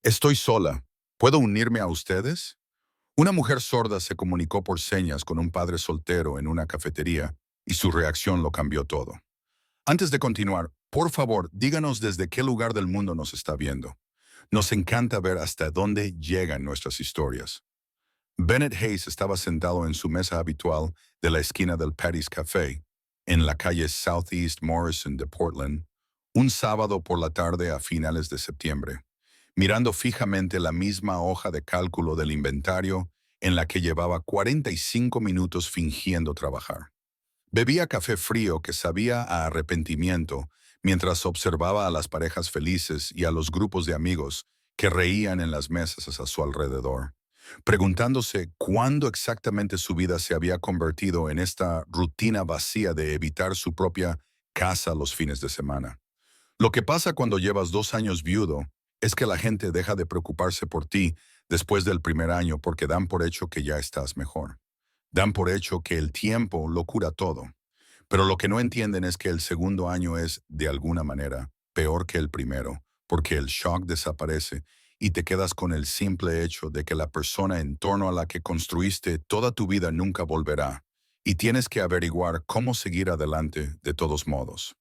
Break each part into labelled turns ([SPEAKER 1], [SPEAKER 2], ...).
[SPEAKER 1] Estoy sola. ¿Puedo unirme a ustedes? Una mujer sorda se comunicó por señas con un padre soltero en una cafetería y su reacción lo cambió todo. Antes de continuar, por favor, díganos desde qué lugar del mundo nos está viendo. Nos encanta ver hasta dónde llegan nuestras historias. Bennett Hayes estaba sentado en su mesa habitual de la esquina del Patty's Café, en la calle Southeast Morrison de Portland, un sábado por la tarde a finales de septiembre, mirando fijamente la misma hoja de cálculo del inventario en la que llevaba 45 minutos fingiendo trabajar. Bebía café frío que sabía a arrepentimiento mientras observaba a las parejas felices y a los grupos de amigos que reían en las mesas a su alrededor, preguntándose cuándo exactamente su vida se había convertido en esta rutina vacía de evitar su propia casa los fines de semana. Lo que pasa cuando llevas 2 años viudo es que la gente deja de preocuparse por ti después del primer año porque dan por hecho que ya estás mejor. Dan por hecho que el tiempo lo cura todo. Pero lo que no entienden es que el segundo año es, de alguna manera, peor que el primero, porque el shock desaparece y te quedas con el simple hecho de que la persona en torno a la que construiste toda tu vida nunca volverá, y tienes que averiguar cómo seguir adelante de todos modos.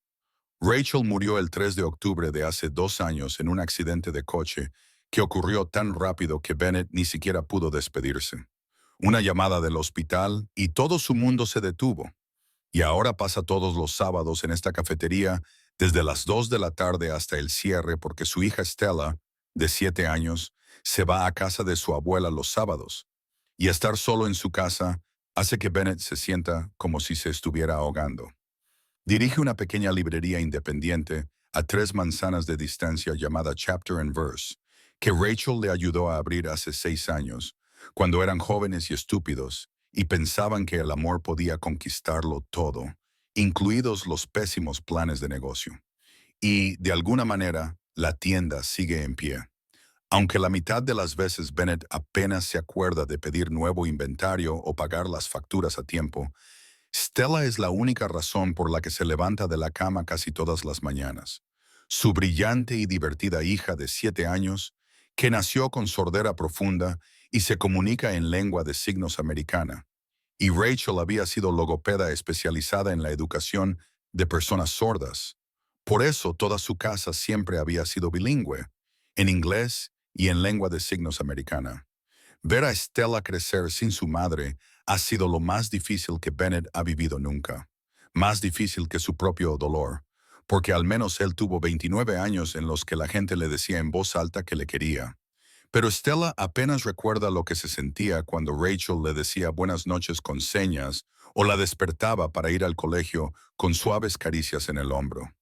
[SPEAKER 1] Rachel murió el 3 de octubre de hace 2 años en un accidente de coche que ocurrió tan rápido que Bennett ni siquiera pudo despedirse. Una llamada del hospital y todo su mundo se detuvo. Y ahora pasa todos los sábados en esta cafetería desde las 2 de la tarde hasta el cierre porque su hija Stella, de 7 años, se va a casa de su abuela los sábados. Y estar solo en su casa hace que Bennett se sienta como si se estuviera ahogando. Dirige una pequeña librería independiente a 3 manzanas de distancia llamada Chapter and Verse, que Rachel le ayudó a abrir hace 6 años, cuando eran jóvenes y estúpidos, y pensaban que el amor podía conquistarlo todo, incluidos los pésimos planes de negocio. Y, de alguna manera, la tienda sigue en pie. Aunque la mitad de las veces Bennett apenas se acuerda de pedir nuevo inventario o pagar las facturas a tiempo, Stella es la única razón por la que se levanta de la cama casi todas las mañanas. Su brillante y divertida hija de 7 años, que nació con sordera profunda y se comunica en lengua de signos americana. Y Rachel había sido logopeda especializada en la educación de personas sordas. Por eso toda su casa siempre había sido bilingüe, en inglés y en lengua de signos americana. Ver a Stella crecer sin su madre ha sido lo más difícil que Bennett ha vivido nunca. Más difícil que su propio dolor, porque al menos él tuvo 29 años en los que la gente le decía en voz alta que le quería. Pero Stella apenas recuerda lo que se sentía cuando Rachel le decía buenas noches con señas o la despertaba para ir al colegio con suaves caricias en el hombro.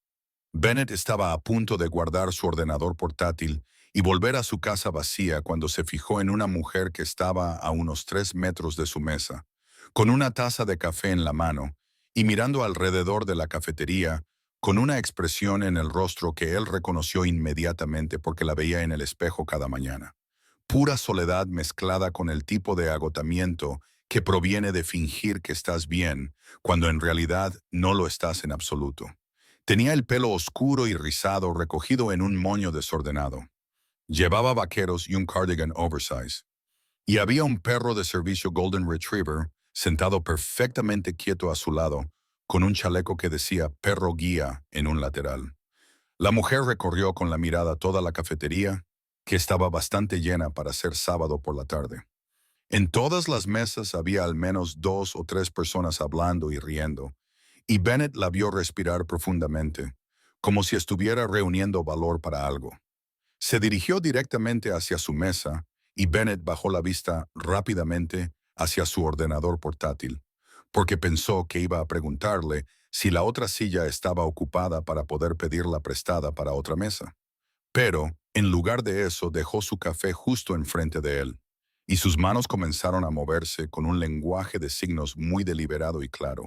[SPEAKER 1] Bennett estaba a punto de guardar su ordenador portátil y volver a su casa vacía cuando se fijó en una mujer que estaba a unos 3 metros de su mesa, con una taza de café en la mano y mirando alrededor de la cafetería con una expresión en el rostro que él reconoció inmediatamente porque la veía en el espejo cada mañana. Pura soledad mezclada con el tipo de agotamiento que proviene de fingir que estás bien cuando en realidad no lo estás en absoluto. Tenía el pelo oscuro y rizado recogido en un moño desordenado. Llevaba vaqueros y un cardigan oversize. Y había un perro de servicio Golden Retriever sentado perfectamente quieto a su lado, con un chaleco que decía perro guía en un lateral. La mujer recorrió con la mirada toda la cafetería, que estaba bastante llena para ser sábado por la tarde. En todas las mesas había al menos 2 o 3 personas hablando y riendo, y Bennett la vio respirar profundamente, como si estuviera reuniendo valor para algo. Se dirigió directamente hacia su mesa y Bennett bajó la vista rápidamente hacia su ordenador portátil, porque pensó que iba a preguntarle si la otra silla estaba ocupada para poder pedirla prestada para otra mesa. Pero, en lugar de eso, dejó su café justo enfrente de él, y sus manos comenzaron a moverse con un lenguaje de signos muy deliberado y claro.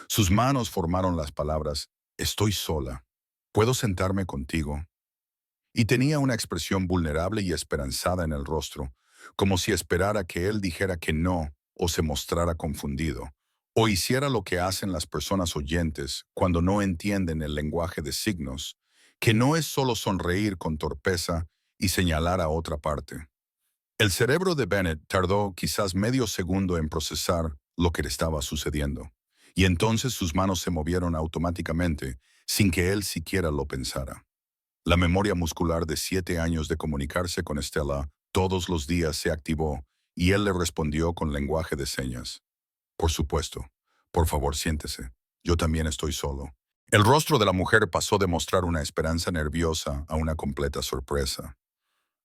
[SPEAKER 1] Sus manos formaron las palabras, estoy sola, ¿puedo sentarme contigo? Y tenía una expresión vulnerable y esperanzada en el rostro, como si esperara que él dijera que no o se mostrara confundido, o hiciera lo que hacen las personas oyentes cuando no entienden el lenguaje de signos, que no es solo sonreír con torpeza y señalar a otra parte. El cerebro de Bennett tardó quizás medio segundo en procesar lo que le estaba sucediendo, y entonces sus manos se movieron automáticamente, sin que él siquiera lo pensara. La memoria muscular de 7 años de comunicarse con Stella todos los días se activó, y él le respondió con lenguaje de señas. Por supuesto. Por favor, siéntese. Yo también estoy solo. El rostro de la mujer pasó de mostrar una esperanza nerviosa a una completa sorpresa.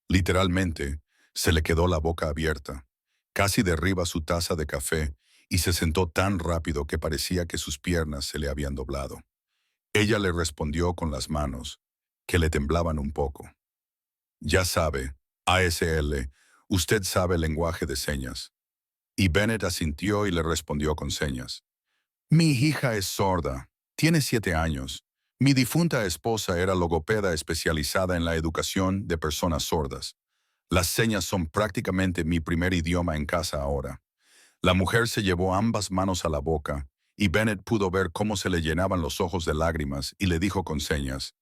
[SPEAKER 1] Literalmente, se le quedó la boca abierta. Casi derriba su taza de café y se sentó tan rápido que parecía que sus piernas se le habían doblado. Ella le respondió con las manos, que le temblaban un poco. Ya sabe, ASL, usted sabe el lenguaje de señas. Y Bennett asintió y le respondió con señas. Mi hija es sorda. Tiene 7 años. Mi difunta esposa era logopeda especializada en la educación de personas sordas. Las señas son prácticamente mi primer idioma en casa ahora. La mujer se llevó ambas manos a la boca y Bennett pudo ver cómo se le llenaban los ojos de lágrimas y le dijo con señas.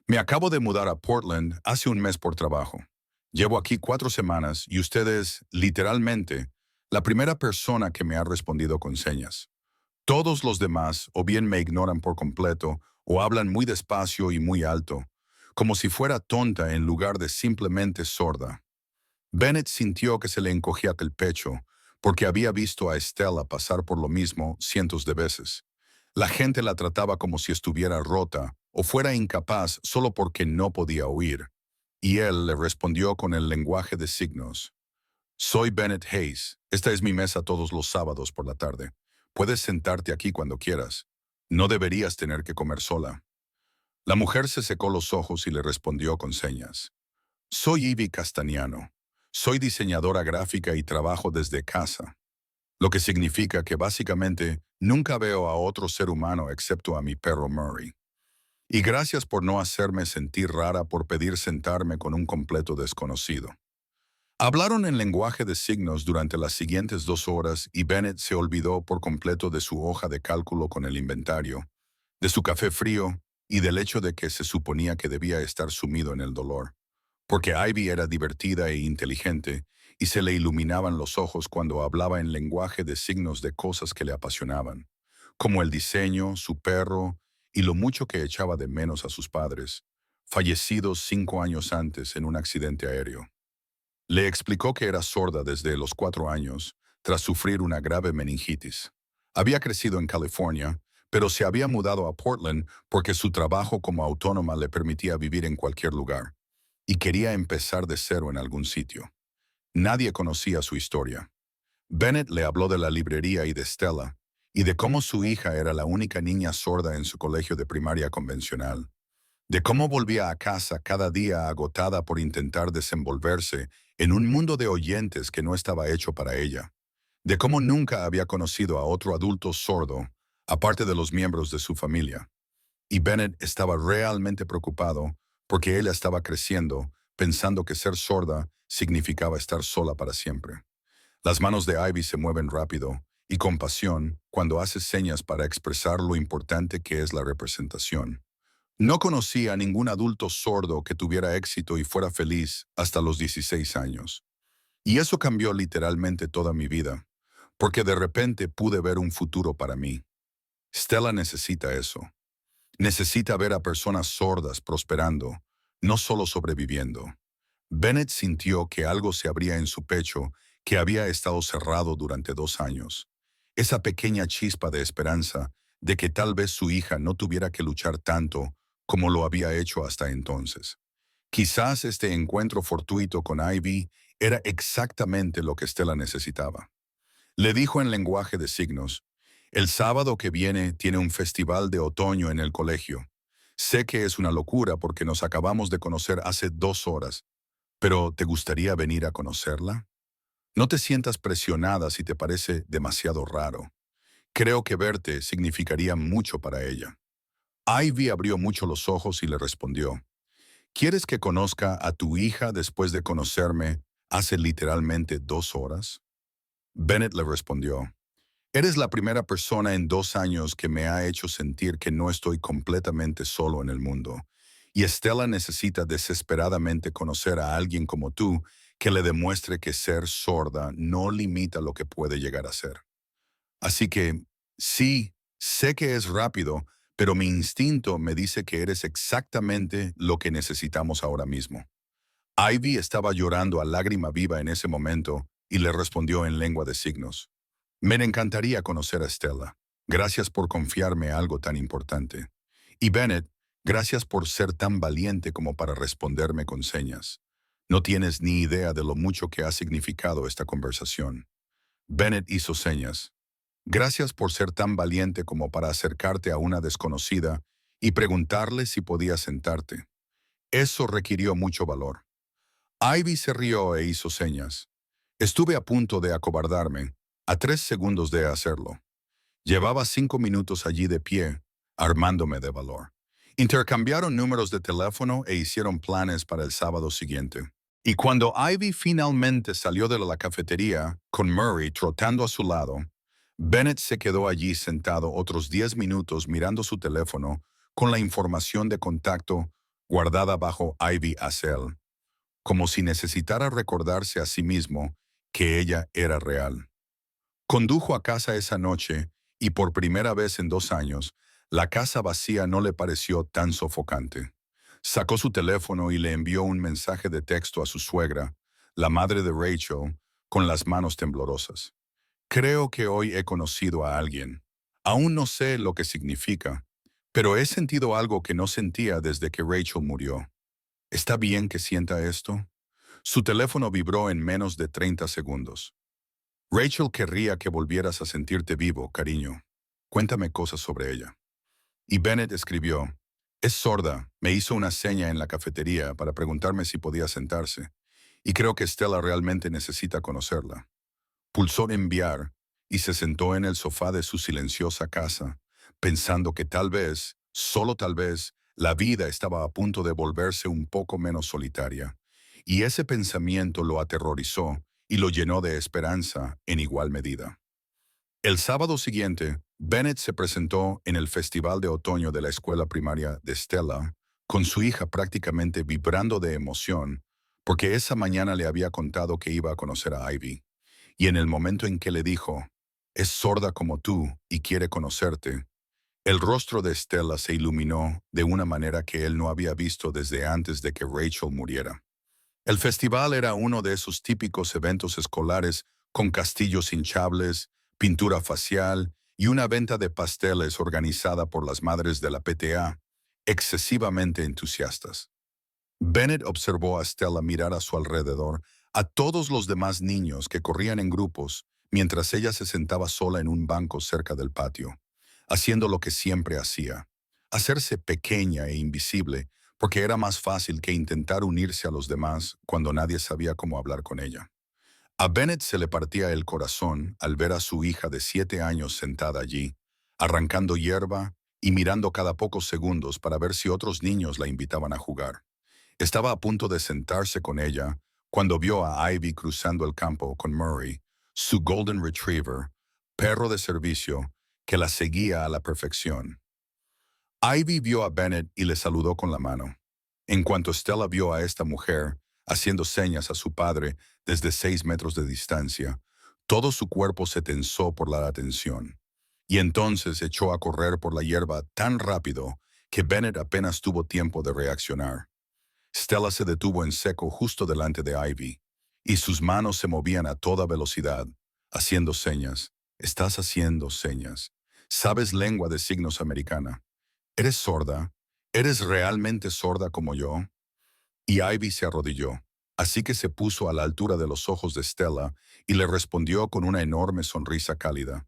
[SPEAKER 1] Me acabo de mudar a Portland hace un mes por trabajo. Llevo aquí 4 semanas y usted es, literalmente, la primera persona que me ha respondido con señas. Todos los demás o bien me ignoran por completo o hablan muy despacio y muy alto, como si fuera tonta en lugar de simplemente sorda. Bennett sintió que se le encogía el pecho, porque había visto a Stella pasar por lo mismo cientos de veces. La gente la trataba como si estuviera rota o fuera incapaz solo porque no podía oír. Y él le respondió con el lenguaje de signos. Soy Bennett Hayes. Esta es mi mesa todos los sábados por la tarde. Puedes sentarte aquí cuando quieras. No deberías tener que comer sola. La mujer se secó los ojos y le respondió con señas. Soy Ivy Castagnano. Soy diseñadora gráfica y trabajo desde casa, lo que significa que básicamente nunca veo a otro ser humano excepto a mi perro Murray. Y gracias por no hacerme sentir rara por pedir sentarme con un completo desconocido. Hablaron en lenguaje de signos durante las siguientes 2 horas y Bennett se olvidó por completo de su hoja de cálculo con el inventario, de su café frío y del hecho de que se suponía que debía estar sumido en el dolor. Porque Ivy era divertida e inteligente y se le iluminaban los ojos cuando hablaba en lenguaje de signos de cosas que le apasionaban, como el diseño, su perro y lo mucho que echaba de menos a sus padres, fallecidos 5 años antes en un accidente aéreo. Le explicó que era sorda desde los 4 años, tras sufrir una grave meningitis. Había crecido en California, pero se había mudado a Portland porque su trabajo como autónoma le permitía vivir en cualquier lugar, y quería empezar de cero en algún sitio. Nadie conocía su historia. Bennett le habló de la librería y de Stella, y de cómo su hija era la única niña sorda en su colegio de primaria convencional, de cómo volvía a casa cada día agotada por intentar desenvolverse en un mundo de oyentes que no estaba hecho para ella, de cómo nunca había conocido a otro adulto sordo, aparte de los miembros de su familia. Y Bennett estaba realmente preocupado porque ella estaba creciendo, pensando que ser sorda significaba estar sola para siempre. Las manos de Ivy se mueven rápido y con pasión cuando hace señas para expresar lo importante que es la representación. No conocía a ningún adulto sordo que tuviera éxito y fuera feliz hasta los 16 años. Y eso cambió literalmente toda mi vida, porque de repente pude ver un futuro para mí. Stella necesita eso. Necesita ver a personas sordas prosperando, no solo sobreviviendo. Bennett sintió que algo se abría en su pecho que había estado cerrado durante 2 años. Esa pequeña chispa de esperanza de que tal vez su hija no tuviera que luchar tanto como lo había hecho hasta entonces. Quizás este encuentro fortuito con Ivy era exactamente lo que Stella necesitaba. Le dijo en lenguaje de signos, el sábado que viene tiene un festival de otoño en el colegio. Sé que es una locura porque nos acabamos de conocer hace 2 horas, pero ¿te gustaría venir a conocerla? No te sientas presionada si te parece demasiado raro. Creo que verte significaría mucho para ella. Ivy abrió mucho los ojos y le respondió, ¿quieres que conozca a tu hija después de conocerme hace literalmente 2 horas? Bennett le respondió, eres la primera persona en 2 años que me ha hecho sentir que no estoy completamente solo en el mundo. Y Stella necesita desesperadamente conocer a alguien como tú que le demuestre que ser sorda no limita lo que puede llegar a ser. Así que, sí, sé que es rápido, pero mi instinto me dice que eres exactamente lo que necesitamos ahora mismo. Ivy estaba llorando a lágrima viva en ese momento y le respondió en lengua de signos. Me encantaría conocer a Stella. Gracias por confiarme algo tan importante. Y Bennett, gracias por ser tan valiente como para responderme con señas. No tienes ni idea de lo mucho que ha significado esta conversación. Bennett hizo señas. Gracias por ser tan valiente como para acercarte a una desconocida y preguntarle si podía sentarte. Eso requirió mucho valor. Ivy se rió e hizo señas. Estuve a punto de acobardarme, a 3 segundos de hacerlo. Llevaba 5 minutos allí de pie, armándome de valor. Intercambiaron números de teléfono e hicieron planes para el sábado siguiente. Y cuando Ivy finalmente salió de la cafetería, con Murray trotando a su lado, Bennett se quedó allí sentado otros 10 minutos mirando su teléfono con la información de contacto guardada bajo Ivy Acel, como si necesitara recordarse a sí mismo que ella era real. Condujo a casa esa noche y por primera vez en 2 años, la casa vacía no le pareció tan sofocante. Sacó su teléfono y le envió un mensaje de texto a su suegra, la madre de Rachel, con las manos temblorosas. Creo que hoy he conocido a alguien. Aún no sé lo que significa, pero he sentido algo que no sentía desde que Rachel murió. ¿Está bien que sienta esto? Su teléfono vibró en menos de 30 segundos. Rachel querría que volvieras a sentirte vivo, cariño. Cuéntame cosas sobre ella. Y Bennett escribió, es sorda, me hizo una seña en la cafetería para preguntarme si podía sentarse, y creo que Stella realmente necesita conocerla. Pulsó enviar y se sentó en el sofá de su silenciosa casa, pensando que tal vez, solo tal vez, la vida estaba a punto de volverse un poco menos solitaria. Y ese pensamiento lo aterrorizó y lo llenó de esperanza en igual medida. El sábado siguiente, Bennett se presentó en el Festival de Otoño de la escuela primaria de Stella, con su hija prácticamente vibrando de emoción, porque esa mañana le había contado que iba a conocer a Ivy. Y en el momento en que le dijo, es sorda como tú y quiere conocerte, el rostro de Stella se iluminó de una manera que él no había visto desde antes de que Rachel muriera. El festival era uno de esos típicos eventos escolares con castillos hinchables, pintura facial y una venta de pasteles organizada por las madres de la PTA, excesivamente entusiastas. Bennett observó a Stella mirar a su alrededor a todos los demás niños que corrían en grupos mientras ella se sentaba sola en un banco cerca del patio, haciendo lo que siempre hacía, hacerse pequeña e invisible porque era más fácil que intentar unirse a los demás cuando nadie sabía cómo hablar con ella. A Bennett se le partía el corazón al ver a su hija de 7 años sentada allí, arrancando hierba y mirando cada pocos segundos para ver si otros niños la invitaban a jugar. Estaba a punto de sentarse con ella cuando vio a Ivy cruzando el campo con Murray, su Golden Retriever, perro de servicio, que la seguía a la perfección. Ivy vio a Bennett y le saludó con la mano. En cuanto Stella vio a esta mujer, haciendo señas a su padre desde 6 metros de distancia, todo su cuerpo se tensó por la atención. Y entonces echó a correr por la hierba tan rápido que Bennett apenas tuvo tiempo de reaccionar. Stella se detuvo en seco justo delante de Ivy, y sus manos se movían a toda velocidad, haciendo señas. Estás haciendo señas. Sabes lengua de signos americana. ¿Eres sorda? ¿Eres realmente sorda como yo? Y Ivy se arrodilló, así que se puso a la altura de los ojos de Stella y le respondió con una enorme sonrisa cálida.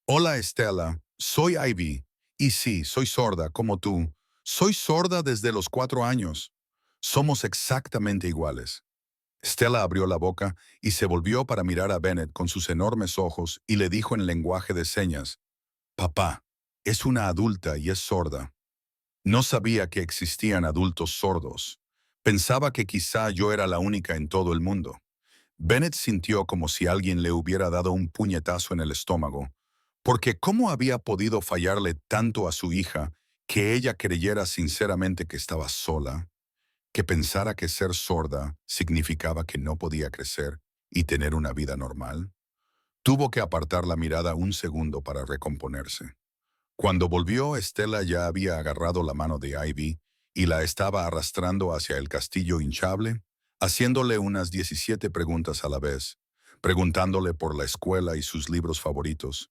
[SPEAKER 1] Hola Stella, soy Ivy. Y sí, soy sorda como tú. Soy sorda desde los 4 años. Somos exactamente iguales. Stella abrió la boca y se volvió para mirar a Bennett con sus enormes ojos y le dijo en lenguaje de señas, Papá, es una adulta y es sorda. No sabía que existían adultos sordos. Pensaba que quizá yo era la única en todo el mundo. Bennett sintió como si alguien le hubiera dado un puñetazo en el estómago, porque ¿cómo había podido fallarle tanto a su hija que ella creyera sinceramente que estaba sola, que pensara que ser sorda significaba que no podía crecer y tener una vida normal. Tuvo que apartar la mirada un segundo para recomponerse. Cuando volvió, Stella ya había agarrado la mano de Ivy y la estaba arrastrando hacia el castillo hinchable, haciéndole unas 17 preguntas a la vez, preguntándole por la escuela y sus libros favoritos,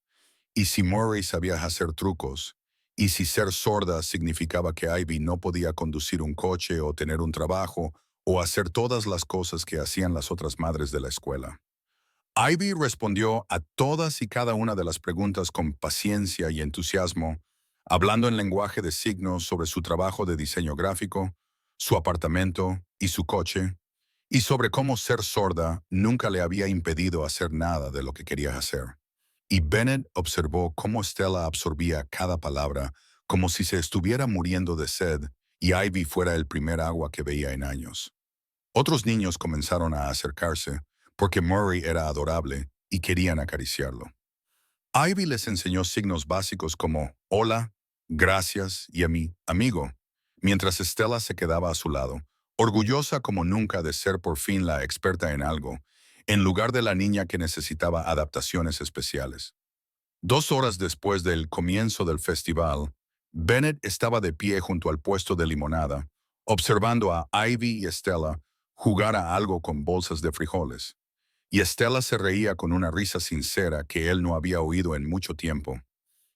[SPEAKER 1] y si Murray sabía hacer trucos, y si ser sorda significaba que Ivy no podía conducir un coche o tener un trabajo o hacer todas las cosas que hacían las otras madres de la escuela. Ivy respondió a todas y cada una de las preguntas con paciencia y entusiasmo, hablando en lenguaje de signos sobre su trabajo de diseño gráfico, su apartamento y su coche, y sobre cómo ser sorda nunca le había impedido hacer nada de lo que quería hacer. Y Bennett observó cómo Stella absorbía cada palabra como si se estuviera muriendo de sed y Ivy fuera el primer agua que veía en años. Otros niños comenzaron a acercarse porque Murray era adorable y querían acariciarlo. Ivy les enseñó signos básicos como hola, gracias y a mí, amigo, mientras Stella se quedaba a su lado, orgullosa como nunca de ser por fin la experta en algo, en lugar de la niña que necesitaba adaptaciones especiales. 2 horas después del comienzo del festival, Bennett estaba de pie junto al puesto de limonada, observando a Ivy y Stella jugar a algo con bolsas de frijoles. Y Stella se reía con una risa sincera que él no había oído en mucho tiempo,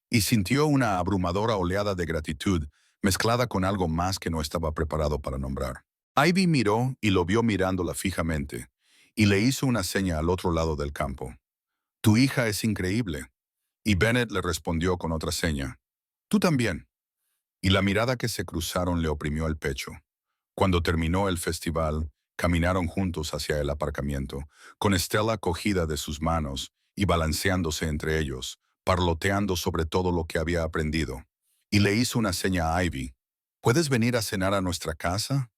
[SPEAKER 1] y sintió una abrumadora oleada de gratitud mezclada con algo más que no estaba preparado para nombrar. Ivy miró y lo vio mirándola fijamente, y le hizo una seña al otro lado del campo. «Tu hija es increíble». Y Bennett le respondió con otra seña. «Tú también». Y la mirada que se cruzaron le oprimió el pecho. Cuando terminó el festival, caminaron juntos hacia el aparcamiento, con Stella cogida de sus manos y balanceándose entre ellos, parloteando sobre todo lo que había aprendido. Y le hizo una seña a Ivy. «¿Puedes venir a cenar a nuestra casa?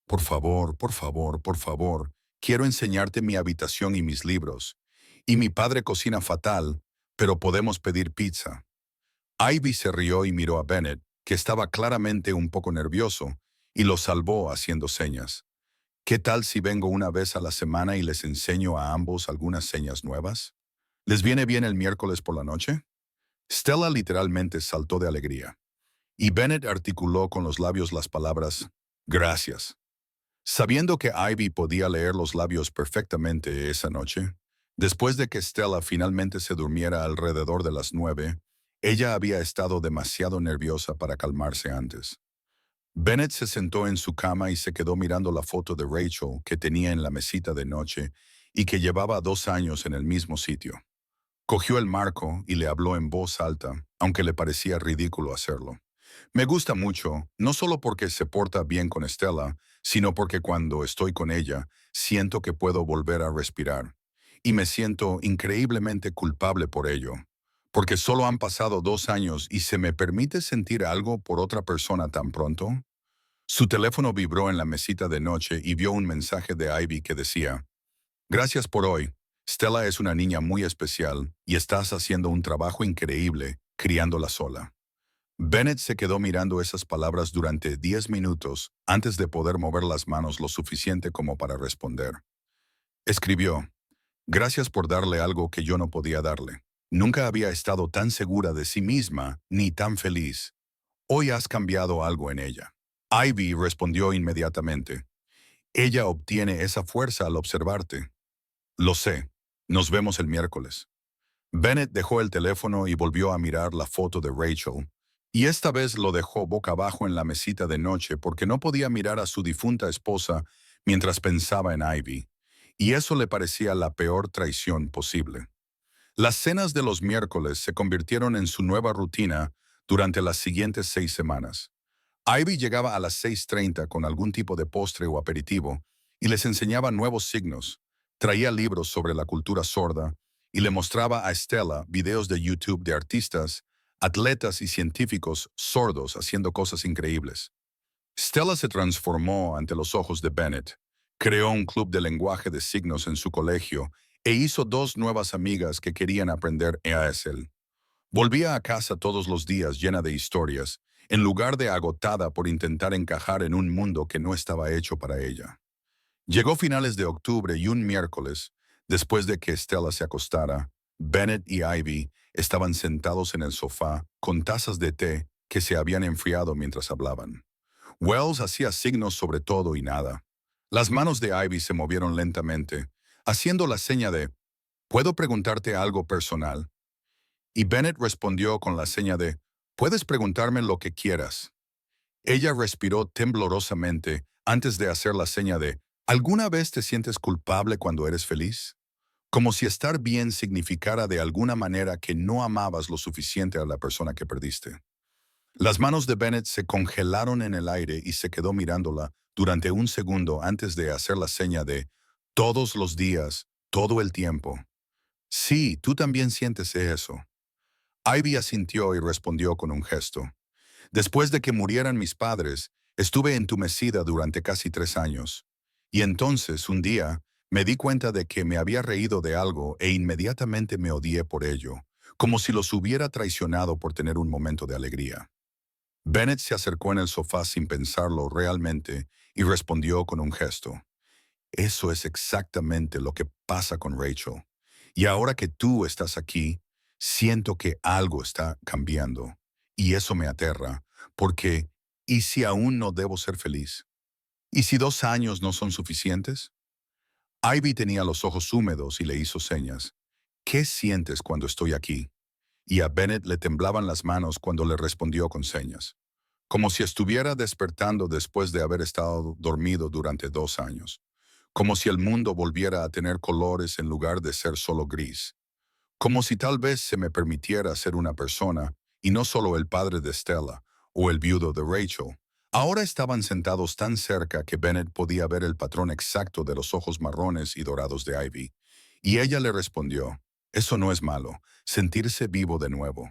[SPEAKER 1] Por favor, por favor, por favor. Quiero enseñarte mi habitación y mis libros. Y mi padre cocina fatal, pero podemos pedir pizza». Ivy se rió y miró a Bennett, que estaba claramente un poco nervioso, y lo salvó haciendo señas. «¿Qué tal si vengo una vez a la semana y les enseño a ambos algunas señas nuevas? ¿Les viene bien el miércoles por la noche?» Stella literalmente saltó de alegría, y Bennett articuló con los labios las palabras «gracias». Sabiendo que Ivy podía leer los labios perfectamente esa noche, después de que Stella finalmente se durmiera alrededor de las 9, ella había estado demasiado nerviosa para calmarse antes. Bennett se sentó en su cama y se quedó mirando la foto de Rachel que tenía en la mesita de noche y que llevaba 2 años en el mismo sitio. Cogió el marco y le habló en voz alta, aunque le parecía ridículo hacerlo. «Me gusta mucho, no solo porque se porta bien con Stella, sino porque cuando estoy con ella, siento que puedo volver a respirar. Y me siento increíblemente culpable por ello, porque solo han pasado 2 años y se me permite sentir algo por otra persona tan pronto». Su teléfono vibró en la mesita de noche y vio un mensaje de Ivy que decía: «Gracias por hoy. Stella es una niña muy especial y estás haciendo un trabajo increíble criándola sola». Bennett se quedó mirando esas palabras durante 10 minutos antes de poder mover las manos lo suficiente como para responder. Escribió: «Gracias por darle algo que yo no podía darle. Nunca había estado tan segura de sí misma ni tan feliz. Hoy has cambiado algo en ella». Ivy respondió inmediatamente: «Ella obtiene esa fuerza al observarte». «Lo sé. Nos vemos el miércoles». Bennett dejó el teléfono y volvió a mirar la foto de Rachel, y esta vez lo dejó boca abajo en la mesita de noche porque no podía mirar a su difunta esposa mientras pensaba en Ivy, y eso le parecía la peor traición posible. Las cenas de los miércoles se convirtieron en su nueva rutina durante las siguientes 6 semanas. Ivy llegaba a las 6:30 con algún tipo de postre o aperitivo y les enseñaba nuevos signos, traía libros sobre la cultura sorda y le mostraba a Stella videos de YouTube de artistas, atletas y científicos sordos haciendo cosas increíbles. Stella se transformó ante los ojos de Bennett, creó un club de lenguaje de signos en su colegio e hizo 2 nuevas amigas que querían aprender EASL. Volvía a casa todos los días llena de historias, en lugar de agotada por intentar encajar en un mundo que no estaba hecho para ella. Llegó finales de octubre y un miércoles, después de que Stella se acostara, Bennett y Ivy estaban sentados en el sofá con tazas de té que se habían enfriado mientras hablaban. Wells hacía signos sobre todo y nada. Las manos de Ivy se movieron lentamente, haciendo la seña de «¿Puedo preguntarte algo personal?» Y Bennett respondió con la seña de «Puedes preguntarme lo que quieras». Ella respiró temblorosamente antes de hacer la seña de «¿Alguna vez te sientes culpable cuando eres feliz?» Como si estar bien significara de alguna manera que no amabas lo suficiente a la persona que perdiste. Las manos de Bennett se congelaron en el aire y se quedó mirándola durante un segundo antes de hacer la seña de «todos los días, todo el tiempo». «Sí, tú también sientes eso». Ivy asintió y respondió con un gesto. «Después de que murieran mis padres, estuve entumecida durante casi 3 años. Y entonces, un día, me di cuenta de que me había reído de algo e inmediatamente me odié por ello, como si los hubiera traicionado por tener un momento de alegría». Bennett se acercó en el sofá sin pensarlo realmente y respondió con un gesto. «Eso es exactamente lo que pasa con Rachel. Y ahora que tú estás aquí, siento que algo está cambiando. Y eso me aterra, porque ¿y si aún no debo ser feliz? ¿Y si 2 años no son suficientes?» Ivy tenía los ojos húmedos y le hizo señas. «¿Qué sientes cuando estoy aquí?» Y a Bennett le temblaban las manos cuando le respondió con señas, como si estuviera despertando después de haber estado dormido durante 2 años, como si el mundo volviera a tener colores en lugar de ser solo gris, como si tal vez se me permitiera ser una persona y no solo el padre de Stella o el viudo de Rachel. Ahora estaban sentados tan cerca que Bennett podía ver el patrón exacto de los ojos marrones y dorados de Ivy, y ella le respondió, «Eso no es malo, sentirse vivo de nuevo».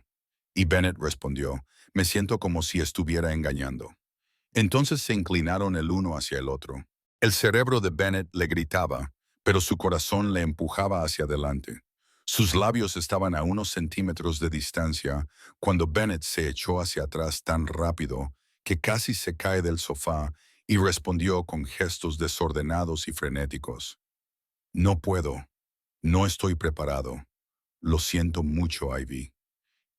[SPEAKER 1] Y Bennett respondió, «Me siento como si estuviera engañando». Entonces se inclinaron el uno hacia el otro. El cerebro de Bennett le gritaba, pero su corazón le empujaba hacia adelante. Sus labios estaban a unos centímetros de distancia cuando Bennett se echó hacia atrás tan rápido que casi se cae del sofá y respondió con gestos desordenados y frenéticos. «No puedo. No estoy preparado. Lo siento mucho, Ivy».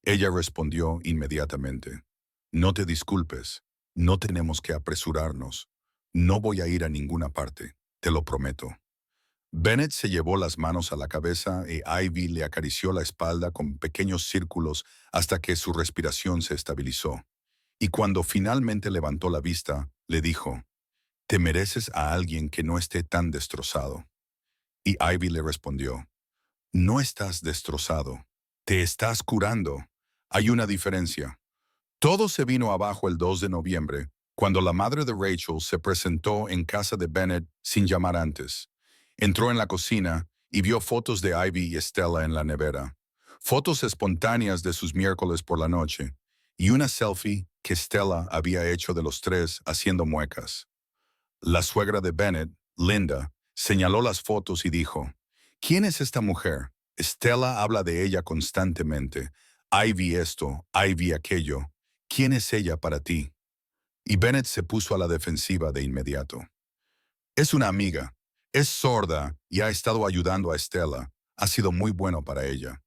[SPEAKER 1] Ella respondió inmediatamente. «No te disculpes. No tenemos que apresurarnos. No voy a ir a ninguna parte, te lo prometo». Bennett se llevó las manos a la cabeza y Ivy le acarició la espalda con pequeños círculos hasta que su respiración se estabilizó. Y cuando finalmente levantó la vista, le dijo, «Te mereces a alguien que no esté tan destrozado». Y Ivy le respondió, «No estás destrozado. Te estás curando. Hay una diferencia». Todo se vino abajo el 2 de noviembre, cuando la madre de Rachel se presentó en casa de Bennett sin llamar antes. Entró en la cocina y vio fotos de Ivy y Stella en la nevera. Fotos espontáneas de sus miércoles por la noche y una selfie que Stella había hecho de los tres haciendo muecas. La suegra de Bennett, Linda, señaló las fotos y dijo, «¿Quién es esta mujer? Stella habla de ella constantemente. Ivy esto, Ivy aquello. ¿Quién es ella para ti?» Y Bennett se puso a la defensiva de inmediato. «Es una amiga. Es sorda y ha estado ayudando a Stella. Ha sido muy bueno para ella».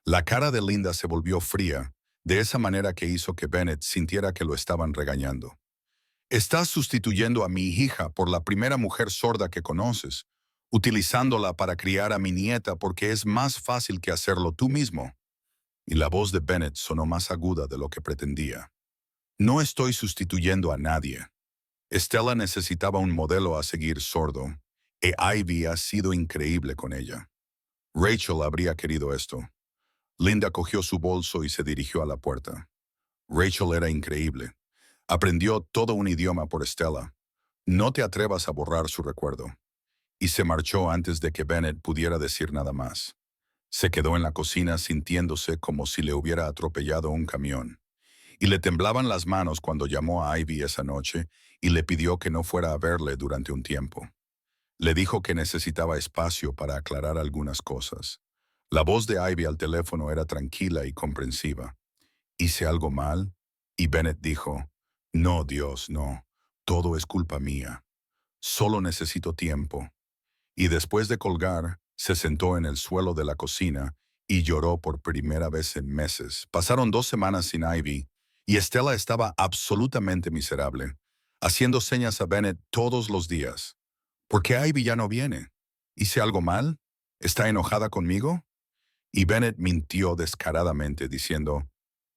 [SPEAKER 1] La cara de Linda se volvió fría, de esa manera que hizo que Bennett sintiera que lo estaban regañando. «Estás sustituyendo a mi hija por la primera mujer sorda que conoces, utilizándola para criar a mi nieta porque es más fácil que hacerlo tú mismo». Y la voz de Bennett sonó más aguda de lo que pretendía. «No estoy sustituyendo a nadie. Stella necesitaba un modelo a seguir sordo, e Ivy ha sido increíble con ella. Rachel habría querido esto». Linda cogió su bolso y se dirigió a la puerta. Rachel era increíble. Aprendió todo un idioma por Stella. No te atrevas a borrar su recuerdo. Y se marchó antes de que Bennett pudiera decir nada más. Se quedó en la cocina sintiéndose como si le hubiera atropellado un camión. Y le temblaban las manos cuando llamó a Ivy esa noche y le pidió que no fuera a verle durante un tiempo. Le dijo que necesitaba espacio para aclarar algunas cosas. La voz de Ivy al teléfono era tranquila y comprensiva. «¿Hice algo mal? Y Bennett dijo, no, Dios, no, todo es culpa mía. Solo necesito tiempo. Y después de colgar, se sentó en el suelo de la cocina y lloró por primera vez en meses. Pasaron 2 semanas sin Ivy y Stella estaba absolutamente miserable, haciendo señas a Bennett todos los días. ¿Por qué Ivy ya no viene? ¿Hice algo mal? ¿Está enojada conmigo? Y Bennett mintió descaradamente diciendo,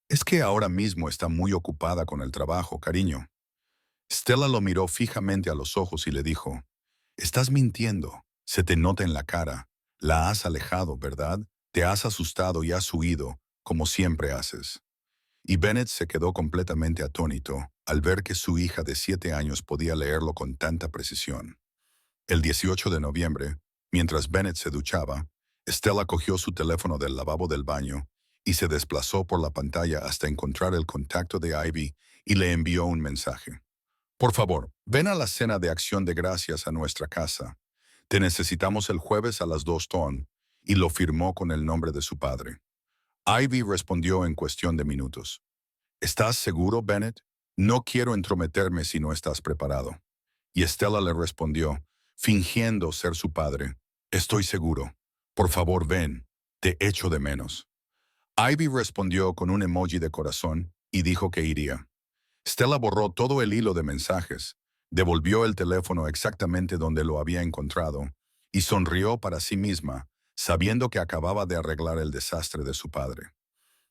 [SPEAKER 1] es que ahora mismo está muy ocupada con el trabajo, cariño. Stella lo miró fijamente a los ojos y le dijo, estás mintiendo, se te nota en la cara, la has alejado, ¿verdad? Te has asustado y has huido, como siempre haces. Y Bennett se quedó completamente atónito al ver que su hija de 7 años podía leerlo con tanta precisión. El 18 de noviembre, mientras Bennett se duchaba, Stella cogió su teléfono del lavabo del baño y se desplazó por la pantalla hasta encontrar el contacto de Ivy y le envió un mensaje. Por favor, ven a la cena de acción de gracias a nuestra casa. Te necesitamos el jueves a las 2 ton, y lo firmó con el nombre de su padre. Ivy respondió en cuestión de minutos. ¿Estás seguro, Bennett? No quiero entrometerme si no estás preparado. Y Stella le respondió, fingiendo ser su padre. Estoy seguro. Por favor, ven. Te echo de menos. Ivy respondió con un emoji de corazón y dijo que iría. Stella borró todo el hilo de mensajes, devolvió el teléfono exactamente donde lo había encontrado y sonrió para sí misma, sabiendo que acababa de arreglar el desastre de su padre.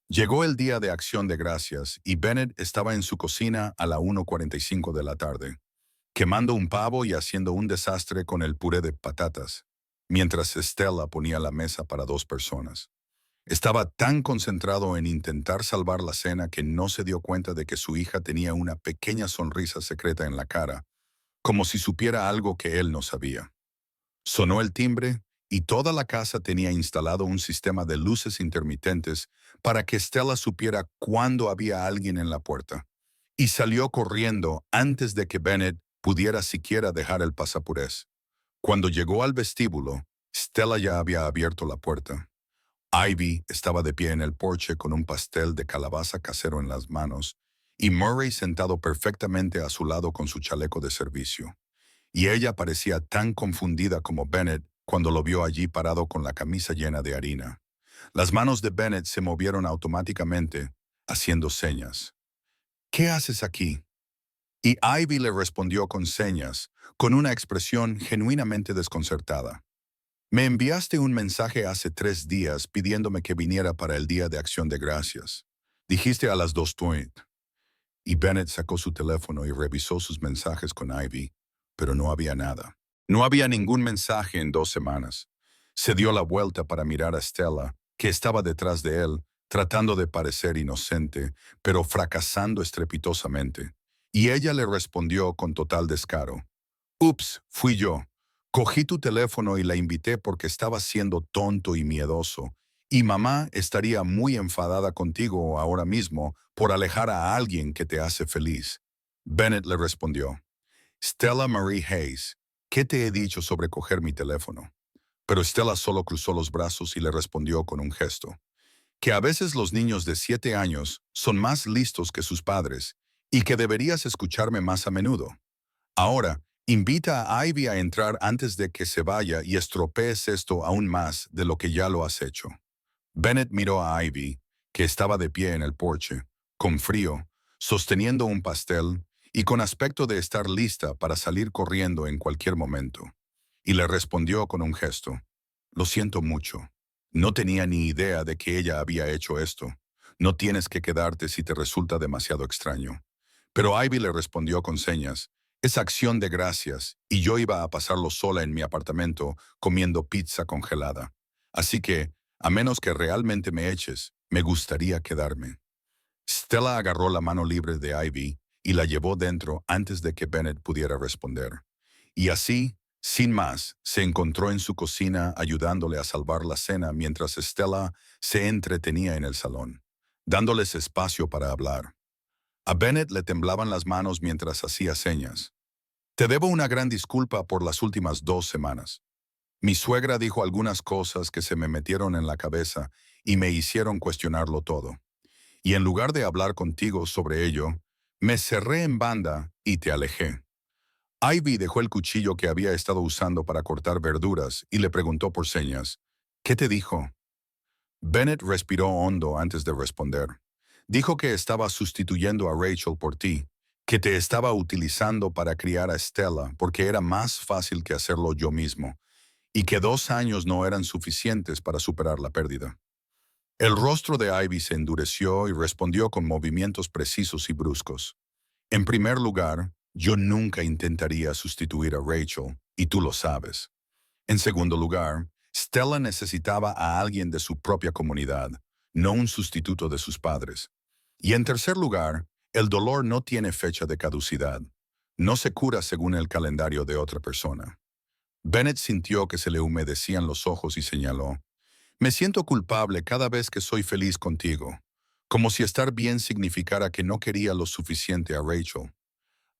[SPEAKER 1] Llegó el día de acción de gracias y Bennett estaba en su cocina a la 1:45 de la tarde, quemando un pavo y haciendo un desastre con el puré de patatas, mientras Stella ponía la mesa para 2 personas. Estaba tan concentrado en intentar salvar la cena que no se dio cuenta de que su hija tenía una pequeña sonrisa secreta en la cara, como si supiera algo que él no sabía. Sonó el timbre y toda la casa tenía instalado un sistema de luces intermitentes para que Stella supiera cuándo había alguien en la puerta, y salió corriendo antes de que Bennett pudiera siquiera dejar el pasapurés. Cuando llegó al vestíbulo, Stella ya había abierto la puerta. Ivy estaba de pie en el porche con un pastel de calabaza casero en las manos y Murray sentado perfectamente a su lado con su chaleco de servicio. Y ella parecía tan confundida como Bennett cuando lo vio allí parado con la camisa llena de harina. Las manos de Bennett se movieron automáticamente, haciendo señas. ¿Qué haces aquí? Y Ivy le respondió con señas, con una expresión genuinamente desconcertada. Me enviaste un mensaje hace 3 días pidiéndome que viniera para el Día de Acción de Gracias. Dijiste a las 2:20. Y Bennett sacó su teléfono y revisó sus mensajes con Ivy, pero no había nada. No había ningún mensaje en 2 semanas. Se dio la vuelta para mirar a Stella, que estaba detrás de él, tratando de parecer inocente, pero fracasando estrepitosamente. Y ella le respondió con total descaro. Ups, fui yo. Cogí tu teléfono y la invité porque estabas siendo tonto y miedoso. Y mamá estaría muy enfadada contigo ahora mismo por alejar a alguien que te hace feliz. Bennett le respondió, Stella Marie Hayes, ¿qué te he dicho sobre coger mi teléfono? Pero Stella solo cruzó los brazos y le respondió con un gesto, que a veces los niños de 7 años son más listos que sus padres y que deberías escucharme más a menudo. Ahora, invita a Ivy a entrar antes de que se vaya y estropees esto aún más de lo que ya lo has hecho. Bennett miró a Ivy, que estaba de pie en el porche, con frío, sosteniendo un pastel y con aspecto de estar lista para salir corriendo en cualquier momento. Y le respondió con un gesto. Lo siento mucho. No tenía ni idea de que ella había hecho esto. No tienes que quedarte si te resulta demasiado extraño. Pero Ivy le respondió con señas. Es acción de gracias, y yo iba a pasarlo sola en mi apartamento comiendo pizza congelada. Así que, a menos que realmente me eches, me gustaría quedarme. Stella agarró la mano libre de Ivy y la llevó dentro antes de que Bennett pudiera responder. Y así, sin más, se encontró en su cocina ayudándole a salvar la cena mientras Stella se entretenía en el salón, dándoles espacio para hablar. A Bennett le temblaban las manos mientras hacía señas. Te debo una gran disculpa por las últimas 2 semanas. Mi suegra dijo algunas cosas que se me metieron en la cabeza y me hicieron cuestionarlo todo. y en lugar de hablar contigo sobre ello, me cerré en banda y te alejé. Ivy dejó el cuchillo que había estado usando para cortar verduras y le preguntó por señas, ¿qué te dijo? Bennett respiró hondo antes de responder. Dijo que estaba sustituyendo a Rachel por ti, que te estaba utilizando para criar a Stella porque era más fácil que hacerlo yo mismo, y que 2 años no eran suficientes para superar la pérdida. El rostro de Ivy se endureció y respondió con movimientos precisos y bruscos. En primer lugar, yo nunca intentaría sustituir a Rachel, y tú lo sabes. En segundo lugar, Stella necesitaba a alguien de su propia comunidad, no un sustituto de sus padres. Y en tercer lugar, el dolor no tiene fecha de caducidad. No se cura según el calendario de otra persona. Bennett sintió que se le humedecían los ojos y señaló, me siento culpable cada vez que soy feliz contigo, como si estar bien significara que no quería lo suficiente a Rachel.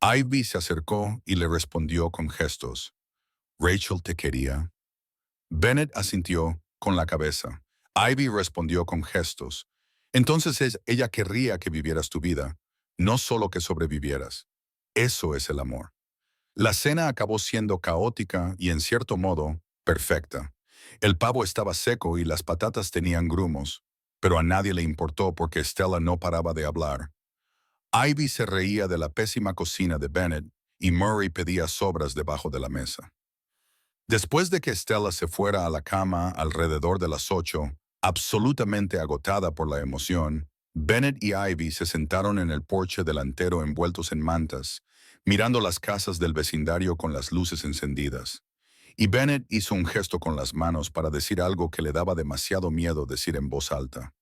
[SPEAKER 1] Ivy se acercó y le respondió con gestos. Rachel te quería. Bennett asintió con la cabeza. Ivy respondió con gestos. Entonces ella querría que vivieras tu vida, no solo que sobrevivieras. Eso es el amor. La cena acabó siendo caótica y, en cierto modo, perfecta. El pavo estaba seco y las patatas tenían grumos, pero a nadie le importó porque Stella no paraba de hablar. Ivy se reía de la pésima cocina de Bennett y Murray pedía sobras debajo de la mesa. Después de que Stella se fuera a la cama alrededor de las 8, absolutamente agotada por la emoción, Bennett y Ivy se sentaron en el porche delantero envueltos en mantas, mirando las casas del vecindario con las luces encendidas. Y Bennett hizo un gesto con las manos para decir algo que le daba demasiado miedo decir en voz alta.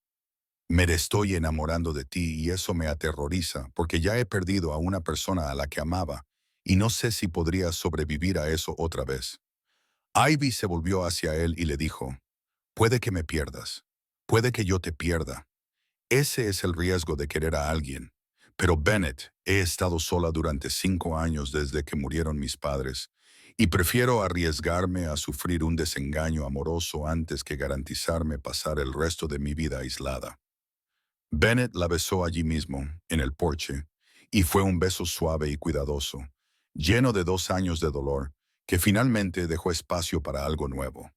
[SPEAKER 1] Me estoy enamorando de ti y eso me aterroriza porque ya he perdido a una persona a la que amaba y no sé si podría sobrevivir a eso otra vez. Ivy se volvió hacia él y le dijo, puede que me pierdas, puede que yo te pierda. Ese es el riesgo de querer a alguien. Pero Bennett, he estado sola durante 5 años desde que murieron mis padres, y prefiero arriesgarme a sufrir un desengaño amoroso antes que garantizarme pasar el resto de mi vida aislada. Bennett la besó allí mismo, en el porche, y fue un beso suave y cuidadoso, lleno de 2 años de dolor, que finalmente dejó espacio para algo nuevo.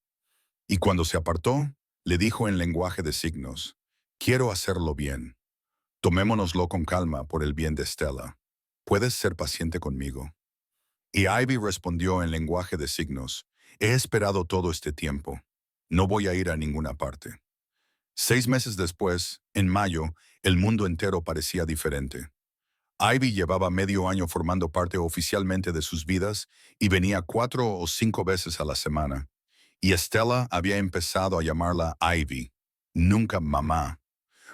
[SPEAKER 1] Y cuando se apartó, le dijo en lenguaje de signos, quiero hacerlo bien. Tomémonoslo con calma por el bien de Stella. ¿Puedes ser paciente conmigo? Y Ivy respondió en lenguaje de signos, he esperado todo este tiempo. No voy a ir a ninguna parte. 6 meses después, en mayo, el mundo entero parecía diferente. Ivy llevaba medio año formando parte oficialmente de sus vidas y venía 4 o 5 veces a la semana. Y Stella había empezado a llamarla Ivy, nunca mamá,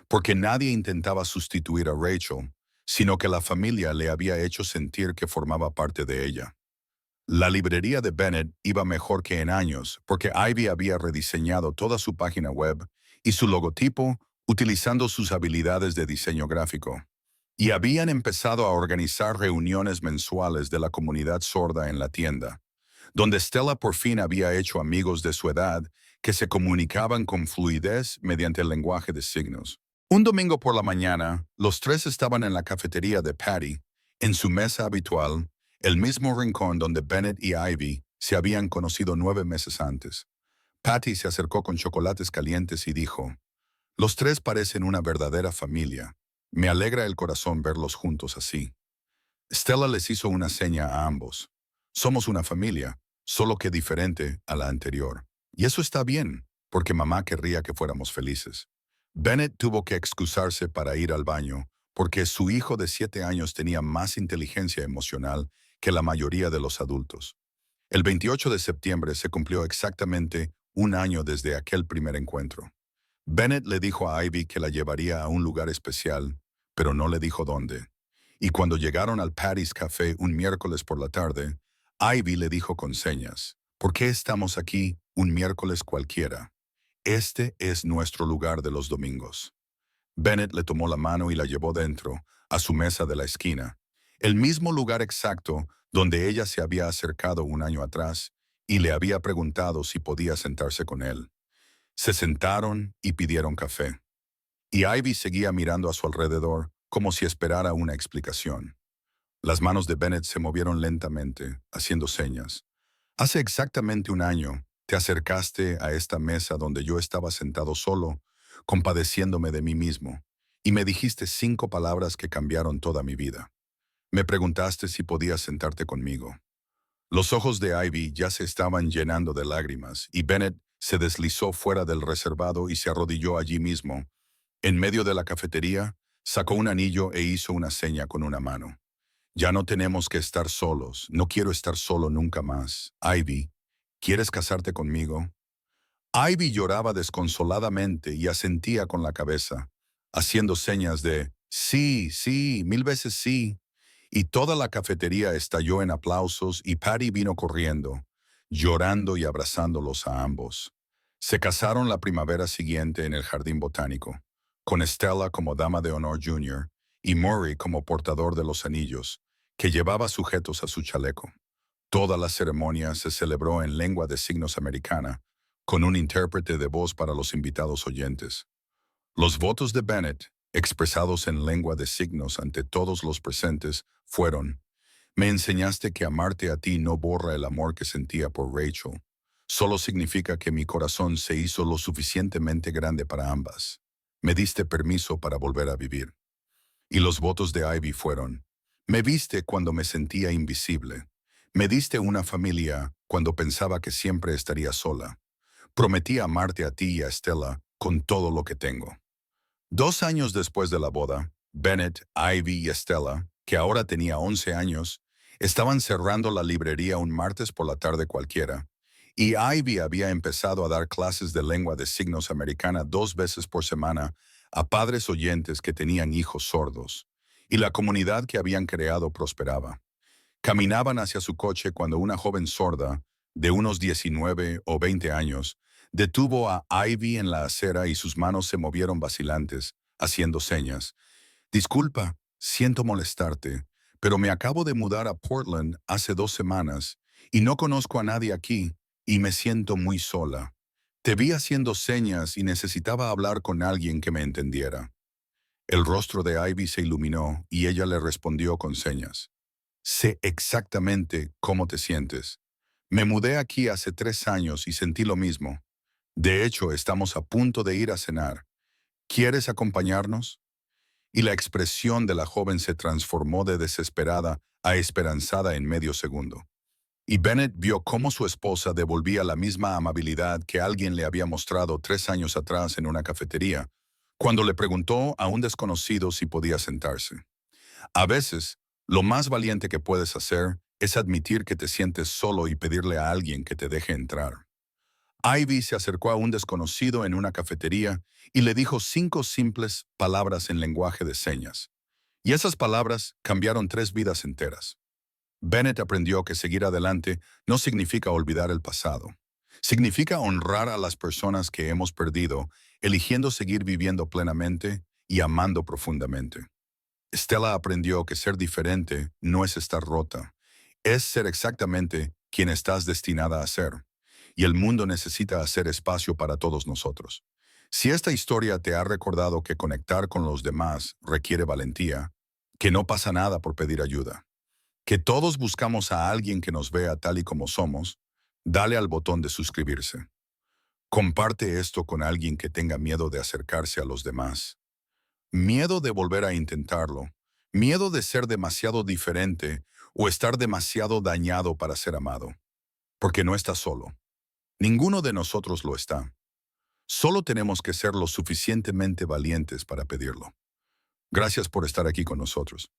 [SPEAKER 1] porque nadie intentaba sustituir a Rachel, sino que la familia le había hecho sentir que formaba parte de ella. La librería de Bennett iba mejor que en años porque Ivy había rediseñado toda su página web y su logotipo utilizando sus habilidades de diseño gráfico. Y habían empezado a organizar reuniones mensuales de la comunidad sorda en la tienda, donde Stella por fin había hecho amigos de su edad que se comunicaban con fluidez mediante el lenguaje de signos. Un domingo por la mañana, los tres estaban en la cafetería de Patty, en su mesa habitual, el mismo rincón donde Bennett y Ivy se habían conocido 9 meses antes. Patty se acercó con chocolates calientes y dijo, los tres parecen una verdadera familia. Me alegra el corazón verlos juntos así. Stella les hizo una seña a ambos. Somos una familia, solo que diferente a la anterior. Y eso está bien, porque mamá querría que fuéramos felices. Bennett tuvo que excusarse para ir al baño, porque su hijo de 7 años tenía más inteligencia emocional que la mayoría de los adultos. El 28 de septiembre se cumplió exactamente un año desde aquel primer encuentro. Bennett le dijo a Ivy que la llevaría a un lugar especial, pero no le dijo dónde. Y cuando llegaron al Patty's Café un miércoles por la tarde, Ivy le dijo con señas, ¿por qué estamos aquí un miércoles cualquiera? Este es nuestro lugar de los domingos. Bennett le tomó la mano y la llevó dentro, a su mesa de la esquina, el mismo lugar exacto donde ella se había acercado un año atrás y le había preguntado si podía sentarse con él. Se sentaron y pidieron café. Y Ivy seguía mirando a su alrededor, como si esperara una explicación. Las manos de Bennett se movieron lentamente, haciendo señas. Hace exactamente un año, te acercaste a esta mesa donde yo estaba sentado solo, compadeciéndome de mí mismo, y me dijiste 5 palabras que cambiaron toda mi vida. Me preguntaste si podías sentarte conmigo. Los ojos de Ivy ya se estaban llenando de lágrimas, y Bennett se deslizó fuera del reservado y se arrodilló allí mismo. En medio de la cafetería, sacó un anillo e hizo una seña con una mano. Ya no tenemos que estar solos. No quiero estar solo nunca más. Ivy, ¿quieres casarte conmigo? Ivy lloraba desconsoladamente y asentía con la cabeza, haciendo señas de sí, sí, 1000 veces sí. Y toda la cafetería estalló en aplausos y Patty vino corriendo, llorando y abrazándolos a ambos. Se casaron la primavera siguiente en el jardín botánico, con Stella como dama de honor junior y Murray como portador de los anillos, que llevaba sujetos a su chaleco. Toda la ceremonia se celebró en lengua de signos americana, con un intérprete de voz para los invitados oyentes. Los votos de Bennett, expresados en lengua de signos ante todos los presentes, fueron: me enseñaste que amarte a ti no borra el amor que sentía por Rachel. Solo significa que mi corazón se hizo lo suficientemente grande para ambas. Me diste permiso para volver a vivir. Y los votos de Ivy fueron: me viste cuando me sentía invisible. Me diste una familia cuando pensaba que siempre estaría sola. Prometí amarte a ti y a Stella con todo lo que tengo. 2 años después de la boda, Bennett, Ivy y Stella, que ahora tenía 11 años, estaban cerrando la librería un martes por la tarde cualquiera, y Ivy había empezado a dar clases de lengua de signos americana 2 veces por semana a padres oyentes que tenían hijos sordos, y la comunidad que habían creado prosperaba. Caminaban hacia su coche cuando una joven sorda, de unos 19 o 20 años, detuvo a Ivy en la acera y sus manos se movieron vacilantes, haciendo señas. Disculpa, siento molestarte, pero me acabo de mudar a Portland hace 2 semanas y no conozco a nadie aquí y me siento muy sola. Te vi haciendo señas y necesitaba hablar con alguien que me entendiera. El rostro de Ivy se iluminó y ella le respondió con señas. Sé exactamente cómo te sientes. Me mudé aquí hace 3 años y sentí lo mismo. De hecho, estamos a punto de ir a cenar. ¿Quieres acompañarnos? Y la expresión de la joven se transformó de desesperada a esperanzada en medio segundo. Y Bennett vio cómo su esposa devolvía la misma amabilidad que alguien le había mostrado 3 años atrás en una cafetería, cuando le preguntó a un desconocido si podía sentarse. A veces, lo más valiente que puedes hacer es admitir que te sientes solo y pedirle a alguien que te deje entrar. Ivy se acercó a un desconocido en una cafetería y le dijo 5 simples palabras en lenguaje de señas. Y esas palabras cambiaron 3 vidas enteras. Bennett aprendió que seguir adelante no significa olvidar el pasado. Significa honrar a las personas que hemos perdido, eligiendo seguir viviendo plenamente y amando profundamente. Stella aprendió que ser diferente no es estar rota, es ser exactamente quien estás destinada a ser. Y el mundo necesita hacer espacio para todos nosotros. Si esta historia te ha recordado que conectar con los demás requiere valentía, que no pasa nada por pedir ayuda, que todos buscamos a alguien que nos vea tal y como somos, dale al botón de suscribirse. Comparte esto con alguien que tenga miedo de acercarse a los demás. Miedo de volver a intentarlo. Miedo de ser demasiado diferente o estar demasiado dañado para ser amado. Porque no estás solo. Ninguno de nosotros lo está. Solo tenemos que ser lo suficientemente valientes para pedirlo. Gracias por estar aquí con nosotros.